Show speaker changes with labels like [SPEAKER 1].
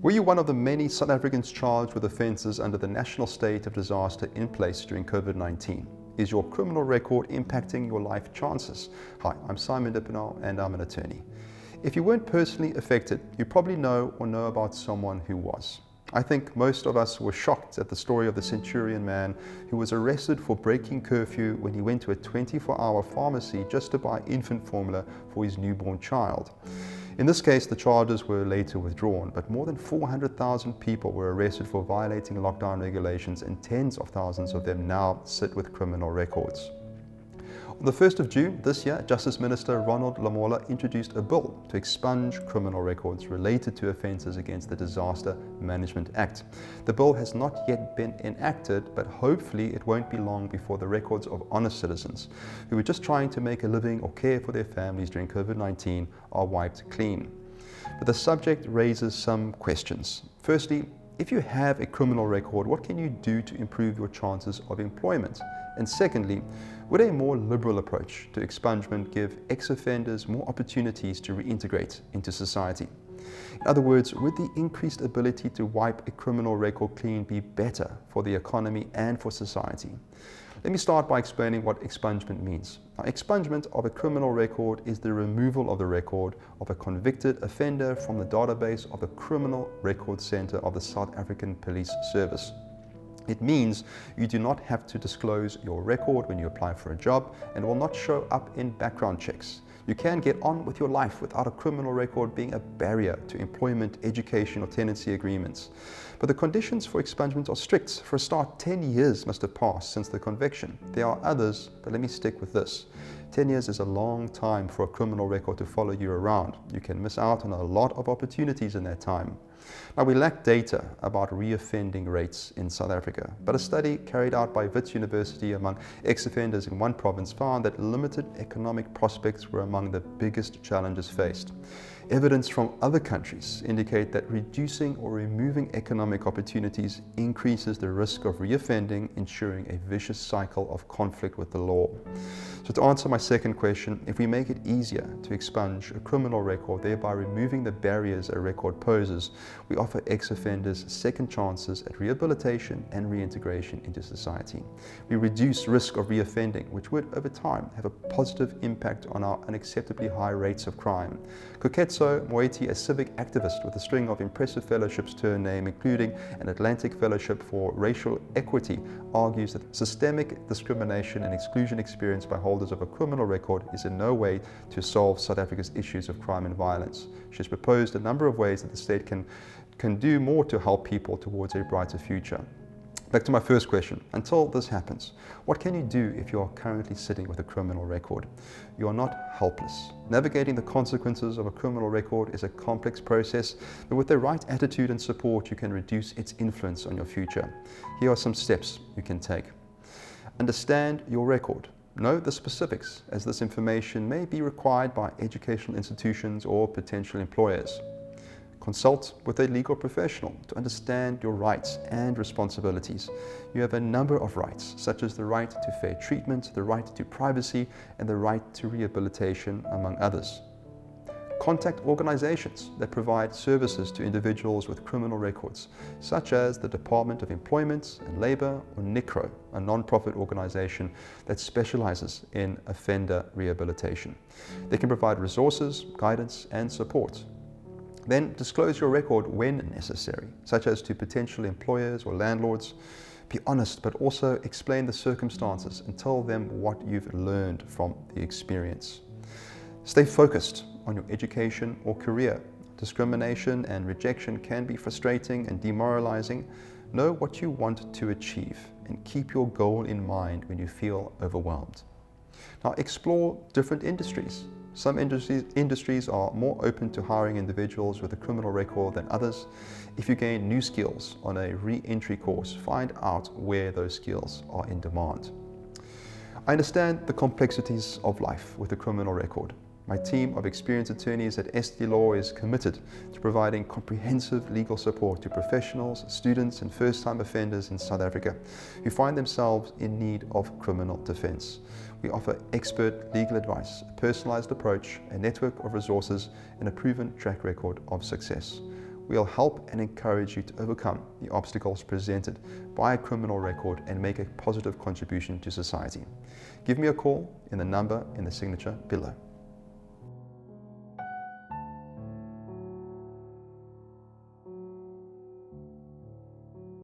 [SPEAKER 1] Were you one of the many South Africans charged with offences under the National State of Disaster in place during COVID-19? Is your criminal record impacting your life chances? Hi, I'm Simon Dippenaar and I'm an attorney. If you weren't personally affected, you probably know or know about someone who was. I think most of us were shocked at the story of the Centurion man who was arrested for breaking curfew when he went to a 24-hour pharmacy just to buy infant formula for his newborn child. In this case, the charges were later withdrawn, but more than 400,000 people were arrested for violating lockdown regulations, and tens of thousands of them now sit with criminal records. On the 1st of June this year, Justice Minister Ronald Lamola introduced a bill to expunge criminal records related to offences against the Disaster Management Act. The bill has not yet been enacted, but hopefully it won't be long before the records of honest citizens who were just trying to make a living or care for their families during COVID-19 are wiped clean. But the subject raises some questions. Firstly, if you have a criminal record, what can you do to improve your chances of employment? And secondly, would a more liberal approach to expungement give ex-offenders more opportunities to reintegrate into society? In other words, would the increased ability to wipe a criminal record clean be better for the economy and for society? Let me start by explaining what expungement means. Now, expungement of a criminal record is the removal of the record of a convicted offender from the database of the Criminal Record Centre of the South African Police Service. It means you do not have to disclose your record when you apply for a job, and will not show up in background checks. You can get on with your life without a criminal record being a barrier to employment, education or tenancy agreements. But the conditions for expungement are strict. For a start, 10 years must have passed since the conviction. There are others, but let me stick with this. 10 years is a long time for a criminal record to follow you around. You can miss out on a lot of opportunities in that time. Now, we lack data about reoffending rates in South Africa, but a study carried out by Wits University among ex-offenders in one province found that limited economic prospects were among the biggest challenges faced. Evidence from other countries indicate that reducing or removing economic opportunities increases the risk of reoffending, ensuring a vicious cycle of conflict with the law. So to answer my second question, if we make it easier to expunge a criminal record, thereby removing the barriers a record poses, we offer ex-offenders second chances at rehabilitation and reintegration into society. We reduce risk of reoffending, which would over time have a positive impact on our unacceptably high rates of crime. Koketso Moeti, a civic activist with a string of impressive fellowships to her name, including an Atlantic Fellowship for Racial Equity, argues that systemic discrimination and exclusion experienced by holders of a criminal record is in no way to solve South Africa's issues of crime and violence. She has proposed a number of ways that the state can do more to help people towards a brighter future. Back to my first question. Until this happens, what can you do if you are currently sitting with a criminal record? You are not helpless. Navigating the consequences of a criminal record is a complex process, but with the right attitude and support, you can reduce its influence on your future. Here are some steps you can take. Understand your record. Know the specifics, as this information may be required by educational institutions or potential employers. Consult with a legal professional to understand your rights and responsibilities. You have a number of rights, such as the right to fair treatment, the right to privacy, and the right to rehabilitation, among others. Contact organizations that provide services to individuals with criminal records, such as the Department of Employment and Labour or NICRO, a non-profit organization that specializes in offender rehabilitation. They can provide resources, guidance, and support. Then disclose your record when necessary, such as to potential employers or landlords. Be honest, but also explain the circumstances and tell them what you've learned from the experience. Stay focused on your education or career. Discrimination and rejection can be frustrating and demoralizing. Know what you want to achieve and keep your goal in mind when you feel overwhelmed. Now, explore different industries. Some industries are more open to hiring individuals with a criminal record than others. If you gain new skills on a re-entry course, find out where those skills are in demand. I understand the complexities of life with a criminal record. My team of experienced attorneys at SD Law is committed to providing comprehensive legal support to professionals, students and first-time offenders in South Africa who find themselves in need of criminal defence. We offer expert legal advice, a personalised approach, a network of resources and a proven track record of success. we'll help and encourage you to overcome the obstacles presented by a criminal record and make a positive contribution to society. Give me a call in the number in the signature below.